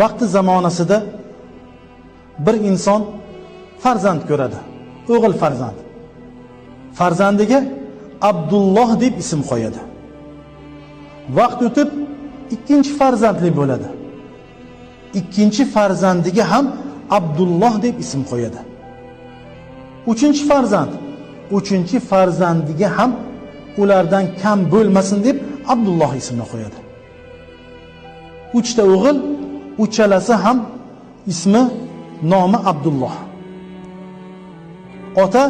Vaqti zamonasida bir inson farzand ko'radi, o'g'il farzand. Farzandiga Abdulloh deb ism qo'yadi. Vaqt o'tib ikkinchi farzandli bo'ladi. Ikkinchi farzandiga ham Abdulloh deb ism qo'yadi. Uchinchi farzandiga ham ulardan kam bo'lmasin deb Abdulloh ismini qo'yadi. 3 ta o'g'il, uchalasi ham nomi Abdulloh. Ota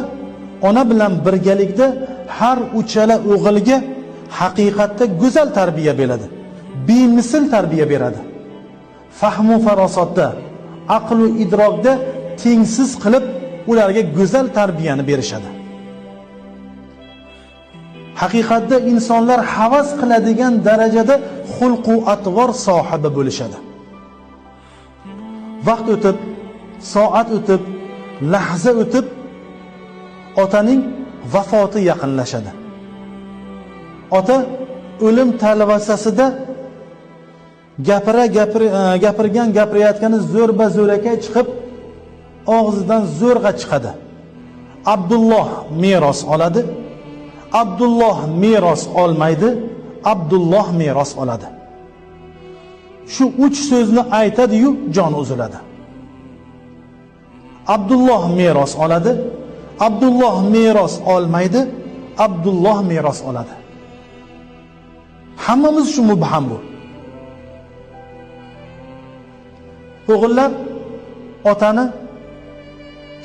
ona bilan birgalikda har uchala o'g'ilga haqiqatda go'zal tarbiya beradi. Bemisl tarbiya beradi. Fahmu farosatda, aql-u idrokda tengsiz qilib ularga go'zal tarbiyani berishadi. Haqiqatda insonlar havas qiladigan darajada xulq-u atvor sohibi bo'lishadi. Vaqt o'tib, soat o'tib, lahza o'tib, otaning vafoti yaqinlashadi. Ota o'lim talvasasida gapirayotgani zo'rba-zo'rakay chiqib, og'zidan zo'rg'a chiqadi. Abdulloh meros oladi. Abdulloh meros olmaydi. Abdulloh meros oladi. Shu 3 so'zni aytadi-yu, jon uziladi. Abdulloh meros oladi. Abdulloh meros olmaydi. Abdulloh meros oladi. Hammamiz shu mubham bu. O'g'illar otani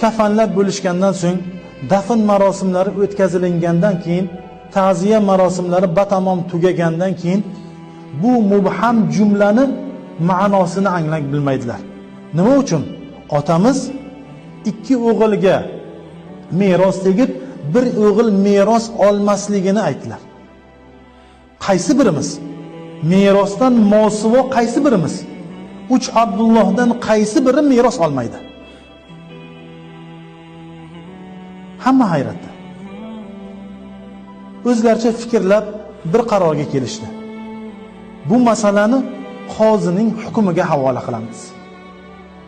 kafanlab bo'lishgandan so'ng, dafn marosimlari o'tkazilingandan keyin, ta'ziya marosimlari batamom tugagandan keyin bu mubham jumlani ma'nosini anglab bilmaydilar. Nima uchun? Otamiz 2 o'g'ilga meros tegib, bir o'g'il meros olmasligini aytdilar. Qaysi birimiz? Merosdan mosuvo qaysi birimiz? 3 Abdullohdan qaysi biri meros olmaydi? Hamma hayratda. O'zlaricha fikrlab bir qarorga kelishdi. Bu masalani qozining hukmiga havola qilamiz.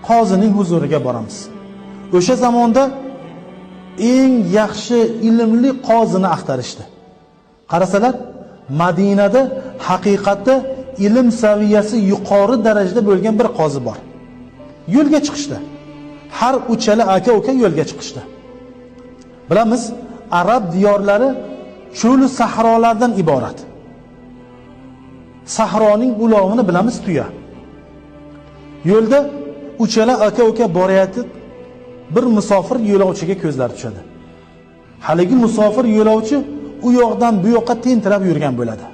Qozining huzuriga boramiz. O'sha zamonda eng yaxshi ilmli qozini axtarishdi. Qarasalar, Madinada haqiqatda ilm saviyasi yuqori darajada bo'lgan bir qozi bor. Yo'lga chiqishdi. Har uchala aka-uka yo'lga chiqishdi. Bilamiz, arab diyorlari cho'l sahrolardan iborat. Sahroning ulovini bilamiz, tuya. Yo'lda uchala aka-uka borayotib, bir musofir yo'lovchiga ko'zlari tushadi. Haligi musofir yo'lovchi u yoqdan bu yoqqa tentirab yurgan bo'ladi.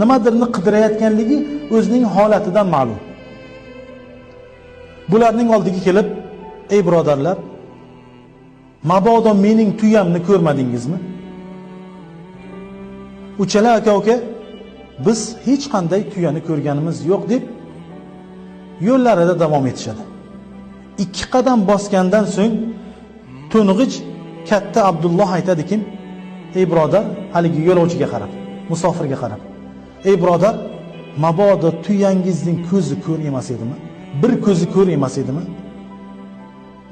Nimadirni qidirayotganligi o'zining holatidan ma'lum. Bularning oldiga kelib, "Ey birodarlar, mabodo mening tuyamni ko'rmadingizmi?" Uchala aka-uka, "Biz hech qanday tuyani ko'rganimiz yo'q" deb yo'llarida davom etishadi. 2 qadam bosgandan so'ng to'ng'ich katta Abdulloh aytadiki, "Ey birodar", haligi yo'lovchiga qarab, musofirga qarab, "Ey birodar, mabodo tuyangizning ko'zi ko'r emas edimi? Bir ko'zi ko'r emas edimi?"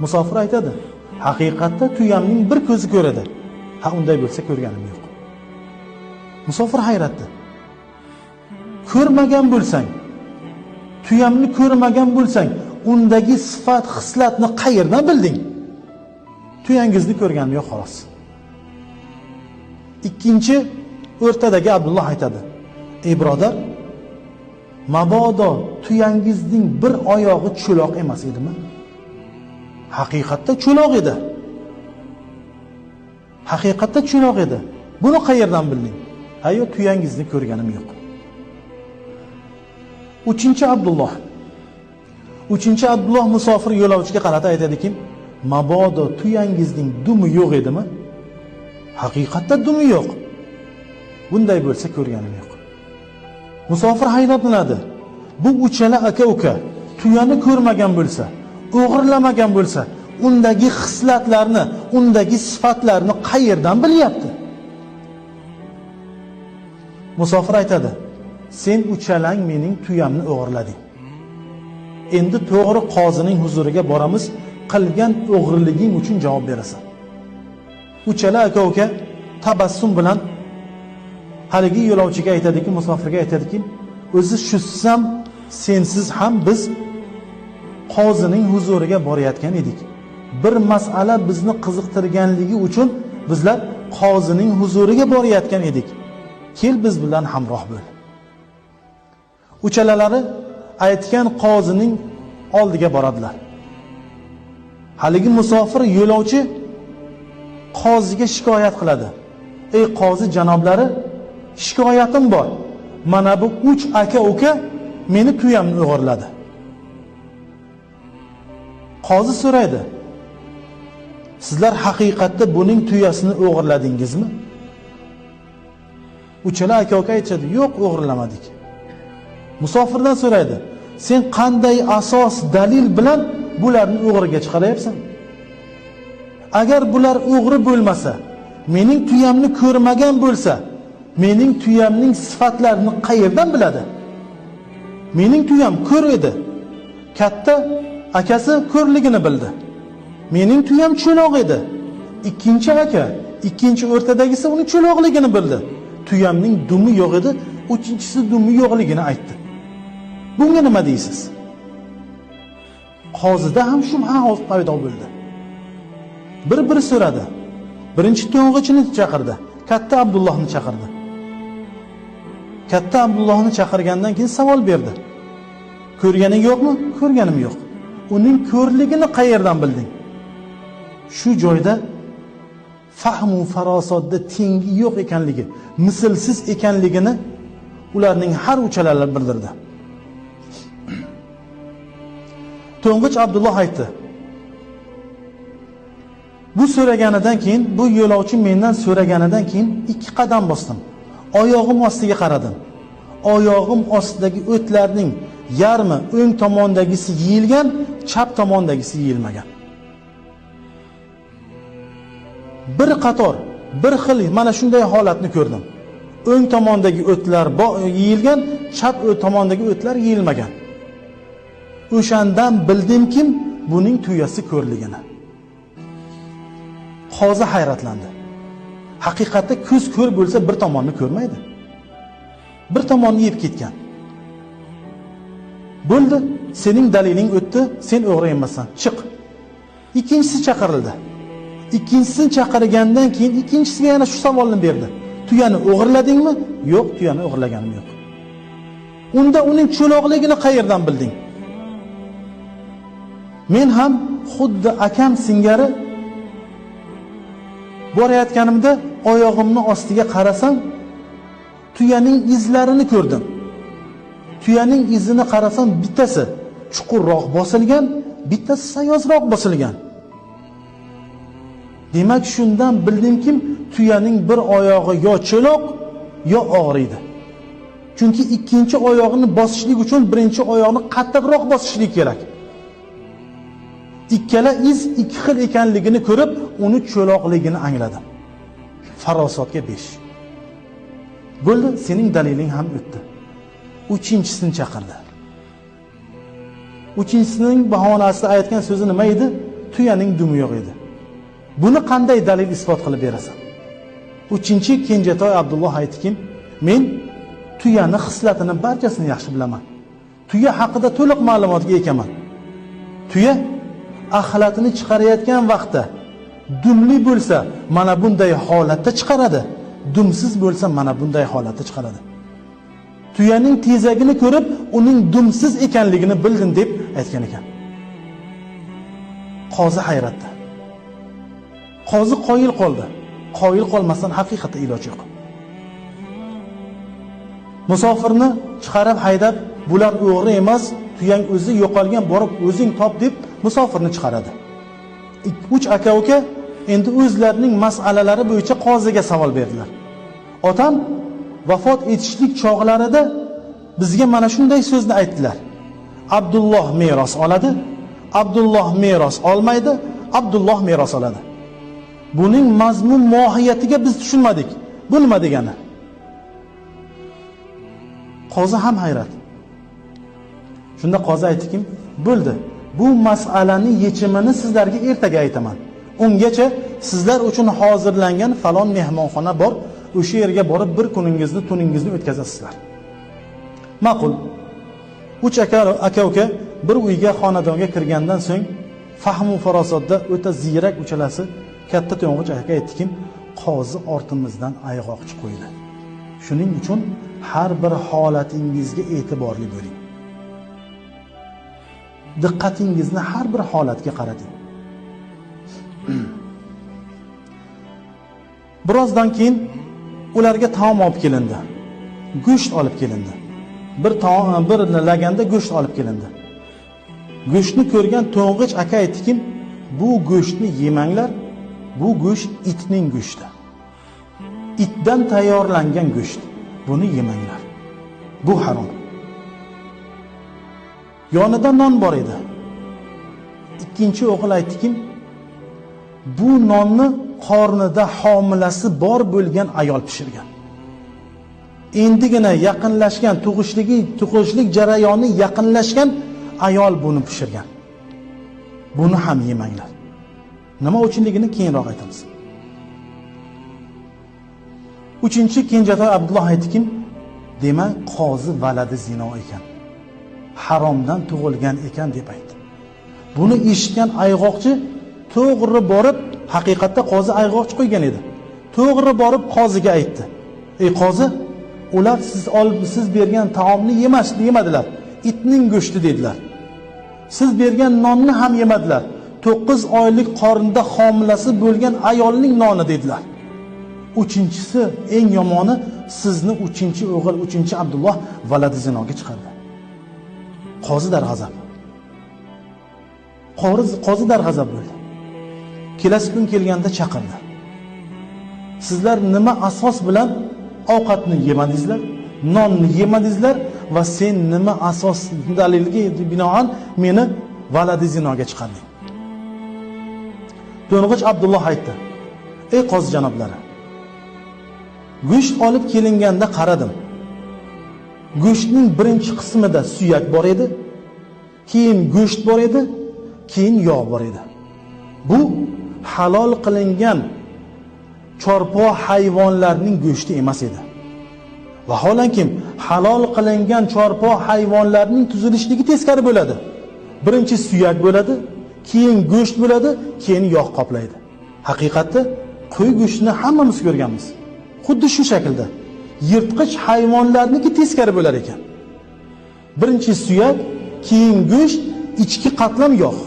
Musofir aytadi, "Haqiqatda tuyamning bir ko'zi ko'radi. Ha, unday bo'lsa ko'rganim yo'q." Musofir hayratda. Ko'rmagan bo'lsang, tuyamni ko'rmagan bo'lsang, undagi sifat, xislatni qayerdan bilding? Tuyangizni ko'rganim yo'q, xolos. Ikkinchi o'rtadagi Abdulloh aytadi, "Ey birodar, mabodo tuyangizning bir oyog'i cho'loq emas edimi?" Haqiqatda cho'loq edi. Haqiqatda cho'loq edi. Buni qayerdan bilding? Ayo, tuyangizni ko'rganim yo'q. Uchinchi Abdulloh musofir yo'lovchiga qarata aytadiki, "Mabodo tuyangizning dumi yo'q edimi?" Haqiqatda dumi yo'q. Bunday bo'lsa ko'rganim yo'q. Musofir hayratlanadi. Bu uchala aka-uka tuyani ko'rmagan bo'lsa, o'g'irlamagan bo'lsa, undagi xislatlarni, undagi sifatlarni qayerdan bilyapti? Musofir aytadi, "Sen uchalang mening tuyamni o'g'irlading." endi to'g'ri qozining huzuriga boramiz, qilgan o'g'riliging uchun javob berasan. Uchala aka-uka tabassum bilan haligi yo'lovchiga aytadiki, musofirga aytadiki, o'zi shusiz ham, sensiz ham biz qozining huzuriga borayotgan edik. Bir masala bizni qiziqtirganligi uchun bizlar qozining huzuriga borayotgan edik. Kel biz bilan hamroh bo'l. Uchalalari aytgan qozining oldiga boradilar. Haligi musofir yo'lovchi qoziga shikoyat qiladi. Ey qozi janoblari, shikoyatim bor. Mana bu 3 aka-uka meni tuyamni o'g'irladi. Qozi so'raydi: sizlar haqiqatda buning tuyasini o'g'irladingizmi? Uchala aka-uka aytadi: yo'q, o'g'irlamadik. Musofirdan so'raydi: sen qanday asos, dalil bilan bularni o'g'riga chiqaryapsan? Agar bular o'g'ri bo'lmasa, mening tuyamni ko'rmagan bo'lsa, mening tuyamning sifatlarini qayerdan biladi? Mening tuyam ko'r edi. Katta akasi ko'rligini bildi. Mening tuyam cho'loq edi. Ikkinchi aka, ikkinchi o'rtadagisi uning cho'loqligini bildi. Tuyamning dumi yo'q edi, uchinchisi dumi yo'qligini aytdi. Bunga nima deysiz? Qozida ham shu holat paydo bo'ldi. Bir-biri so'radi. Birinchi to'ng'ichini chaqirdi, katta Abdullohni chaqirdi. Katta Abdullohni chaqirgandan keyin savol berdi. Ko'rganing yo'qmi? Ko'rganim yo'q. Uning ko'rligini qayerdan bilding? Shu joyda fahmu farosatda tengi yo'q ekanligi, mislsiz ekanligini ularning har uchalalari bildirdi. To'ng'ich Abdulloh aytdi: bu so'raganidan keyin, bu yo'lovchi mendan so'raganidan keyin 2 qadam bosdim. Oyog'im ostiga qaradim. Oyog'im ostidagi o'tlarning yarmi o'ng tomondagisi yeyilgan, chap tomondagisi yeyilmagan. Bir qator, bir xil mana shunday holatni ko'rdim. O'ng tomondagi o'tlar yeyilgan, chap tomondagi o'tlar yeyilmagan. O'shandan bildimki, buning tuyasi ko'rligini. Qozi hayratlandi. Haqiqatda ko'z ko'r bo'lsa bir tomonni ko'rmaydi. Bir tomonni yeb ketgan. Bo'ldi, sening daliling o'tdi, sen o'g'ri emassan, chiq. Ikkinchisi chaqirildi. Ikkinchisini chaqirgandan keyin ikkinchisiga yana shu savolni berdi. Tuyani o'g'irladingmi? Yo'q, tuyani o'g'irlaganim yo'q. Unda uning cho'loqligini qayerdan bilding? Men ham xuddi akam singari borayotganimda oyog'imni ostiga qarasam, tuyaning izlarini ko'rdim. Tuyaning izini qarasam, bittasi chuqurroq bosilgan, bittasi sayozroq bosilgan. Demak, shundan bildimki, tuyaning bir oyog'i yo cho'loq, yo og'riydi. Chunki ikkinchi oyog'ini bosishlik uchun birinchi oyoqni qattiqroq bosishlik kerak. Ikkala iz 2 xil ekanligini ko'rib, uni cho'loqligini angladim. Farosatga 5. Bo'ldi, sening daliling ham o'tdi. Uchinchisini chaqirdi. Uchinchisining bahonasida aytgan so'zi nima edi? Tuyaning dumi yo'q edi. Buni qanday dalil isbot qilib berasan? Uchinchi Kenjatoy Abdulloh aytdiki, men tuyani xislatini barchasini yaxshi bilaman. Tuya haqida to'liq ma'lumotga egaman. Tuya axlatini chiqarayotgan vaqtda dumli bo'lsa, mana bunday holatda chiqaradi. Dumsiz bo'lsa, mana bunday holatda chiqaradi. Tuyaning tezagini ko'rib, uning dumsiz ekanligini bildim deb aytgan ekan. Qozi hayratda. Qozi qoyil qoldi. Qoyil qolmasdan haqiqatda iloj yo'q. Musofirni chiqarib haydab, bular o'g'ri emas, tuyang o'zi yo'qolgan, borib o'zing top deb musofirni chiqaradi. 3 aka-uka endi o'zlarining masalalari bo'yicha qoziga savol berdilar. Otam vafot etishlik chog'larida bizga mana shunday so'zni aytdilar. Abdulloh meros oladi, Abdulloh meros olmaydi, Abdulloh meros oladi. Buning mazmun mohiyatiga biz tushunmadik. Bu nima degani? Qozi ham hayrat. Shunda qozi aytdiki, bo'ldi. Bu masalaning yechimini sizlarga ertaga aytaman. Ungacha sizlar uchun hozirlangan falon mehmonxona bor, o'sha yerga borib bir kuningizni, tuningizni o'tkazasizlar. Ma'qul. 3 aka-uka bir uyga, xonadonga kirgandan so'ng fahmu farosatda o'ta ziyrak uchalasi katta to'ng'ich aka aytdiki, qozi ortimizdan ayg'oqchi qo'ydi. Shuning uchun har bir holatingizga e'tiborli bo'ling. Diqqatingizni har bir holatga qarating. Birozdan keyin ularga taom olib kelindi. Go'sht olib kelindi. Bir laganda go'sht olib kelindi. Go'shtni ko'rgan to'ng'ich aka aytdiki, bu go'shtni yemanglar, bu go'sht itning go'shti. Itdan tayyorlangan go'sht. Buni yemanglar. Bu harom. Yonida non bor edi. Ikkinchi o'g'il aytdiki, bu nonni qornida homilasi bor bo'lgan ayol pishirgan. Endigina yaqinlashgan tug'ishlik jarayoni yaqinlashgan ayol buni pishirgan. Buni ham yemanglar. Nima uchunligini keyinroq aytamiz. Uchinchi kenjatoy Abdulloh aytdiki, demak qozi valadi zino ekan. Haromdan tug'ilgan ekan deb aytdi. Buni eshitgan ayg'oqchi to'g'ri borib, haqiqatda qozi ayg'oqchi qo'ygan edi. To'g'ri borib qoziga aytdi. Ey qozi, ular siz bergan taomni yemadilar. Itning go'shti dedilar. Siz bergan nonni ham yemadilar. 9 oylik qornida homilasi bo'lgan ayolning noni dedilar. Uchinchisi, eng yomoni, sizni 3-o'g'il, 3-Abdulloh valadi zinoga chiqardi. Qozi darg'azab. Qozi darg'azab bo'ldi. Kelasi kun kelganda chaqirdi. Sizlar nima asos bilan ovqatni yemadingizlar, nonni yemadingizlar va sen nima asos dalilga binoan meni valadi zinoga chiqarding? To'ng'ich Abdulloh aytdi: "Ey qozi janoblari, go'sht olib kelinganda qaradim. Go'shtning birinchi qismida suyak bor edi, keyin go'sht bor edi, keyin yog' bor edi. Bu halol qilingan chorpo hayvonlarning go'shti emas edi. Vaholanki halol qilingan chorpo hayvonlarning tuzilishligi teskari bo'ladi. Birinchi suyak bo'ladi, keyin go'sht bo'ladi, keyin yog' qoplaydi. Haqiqatda qo'y go'shtini hammamiz ko'rganmiz. Xuddi shu shaklda yirtqich hayvonlarniki teskari bo'lar ekan. Birinchi suyak, keyin go'sht, ichki qatlam yog'.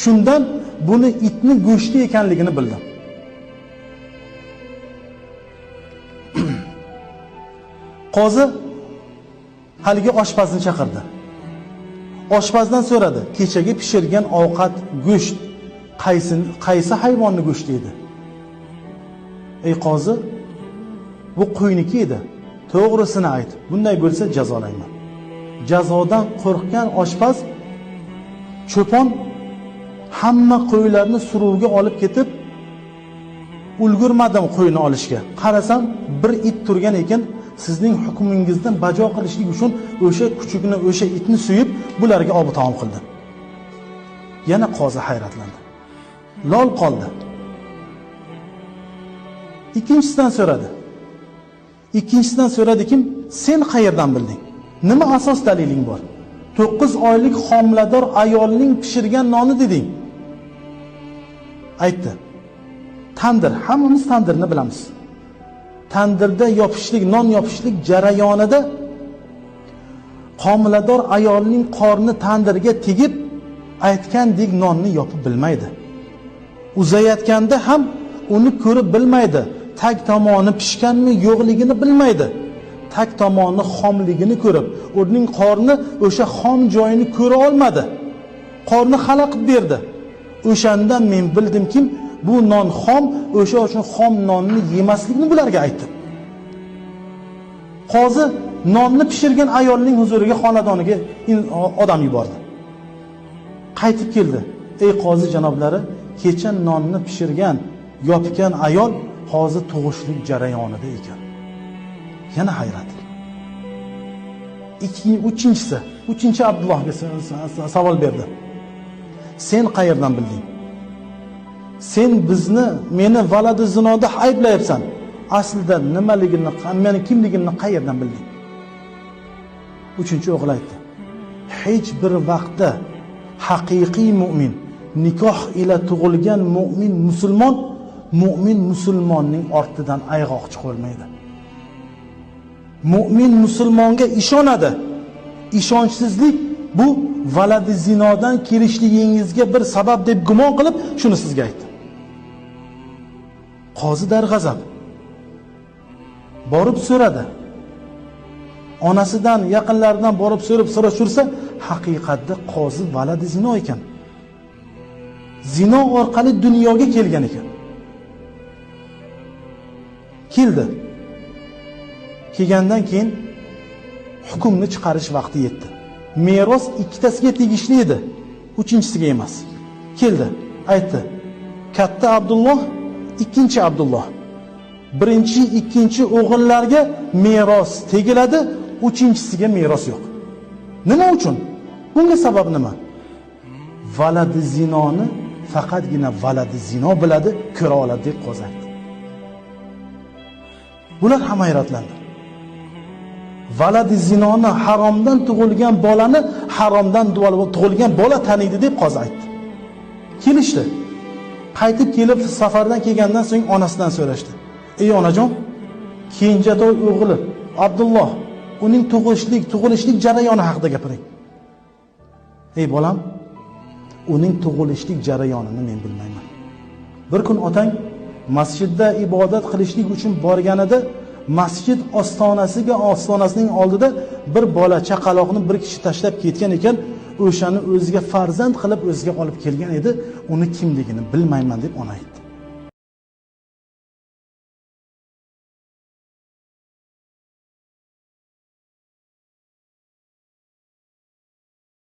Shundan buni itning go'shti ekanligini bildim. Qozi haligi oshpazni chaqirdi. Oshpazdan so'radi, kechagi pishirgan ovqat go'sht qaysi hayvonning go'shti edi? Ey qozi, bu qo'yniki edi. To'g'risini ayt. Bunday bo'lsa jazolayman. Jazodan qo'rqgan oshpaz cho'pon hamma qo'ylarni suruvga olib ketib, ulgurmadim qo'yni olishga. Qarasam, bir it turgan ekan, sizning hukmingizdan bajo qilishlik uchun o'sha kuchukni, o'sha itni suyib, bularga obi taom qildi. Yana qozi hayratlandi. Lol qoldi. Ikkinchisidan so'radi-kim, sen qayerdan bilding? Nima asos daliling bor? 9 oylik homilador ayolning pishirgan noni deding. Aytdi. Tandir, hammamiz tandirni bilamiz. Tandirda non yopishlik jarayonida homilador ayolning qorni tandirga tegib, aytgandek nonni yopib bilmaydi. Uzayotganda ham uni ko'rib bilmaydi. Tag tomoni pishganmi, yo'qligini bilmaydi. Tag tomoni xomligini ko'rib, uning qorni o'sha xom joyini ko'ra olmadi. Qorni xalaqib berdi. O'shanda men bildimki, bu non xom, o'sha uchun xom nonni yemaslikni bularga aytdim. Qozi nonni pishirgan ayolning huzuriga, xonadoniga odam yubordi. Qaytib keldi. Ey qozi janoblari, kecha nonni pishirgan, yopgan ayol hozir tug'ishlik jarayonida ekan. Yana hayrat. Uchinchi Abdullohga savol berdi. Sen qayerdan bilding? Sen meni valadi zinoda ayblayapsan. Aslida nimaligini, meni kimligimni qayerdan bilding? Uchinchi o'g'il aytdi. Hech bir vaqtda haqiqiy mu'min, nikoh ila tug'ilgan mu'min musulmonning ortidan ayg'oq chiqolmaydi. Mu'min musulmonga ishonadi. Ishonchsizlik bu valadi zinodan kelishligingizga bir sabab deb gumon qilib, shuni sizga aytdi. Qozi darg'azab borib so'radi. Onasidan, yaqinlaridan borib so'rashursa, haqiqatda qozi valadi zino ekan. Zino orqali dunyoga kelgan ekan. Keldi. Kelgandan keyin hukmni chiqarish vaqti yetdi. Meros ikkitasiga tegishli edi, uchinchisiga emas. Keldi, aytdi. Katta Abdulloh, ikkinchi Abdulloh. Birinchi, ikkinchi o'g'illarga meros tegiladi, uchinchisiga meros yo'q. Nima uchun? Bunga sabab nima? Valadi zinoni faqatgina valadi zino biladi, ko'ra oladi deb qo'zi aytdi. Bular ham hayratlandi. Valadi zinoni haromdan tug'ilgan bolani haromdan tug'ilgan bola taniydi deb qo'zi aytdi. Kelishdi. Qaytib kelib safardan kelgandan so'ng onasidan so'rashdi. Ey onajon, kenjatoy o'g'li Abdulloh, uning tug'ilishlik jarayoni haqida gapiring. Ey bolam, uning tug'ilishlik jarayonini men bilmayman. Bir kun otang masjidda ibodat qilishlik uchun borganida masjid ostonasining oldida bir bola chaqaloqni bir kishi tashlab ketgan ekan, o'shani o'ziga farzand qilib o'ziga olib kelgan edi, uni kimligini bilmayman deb ona aytdi.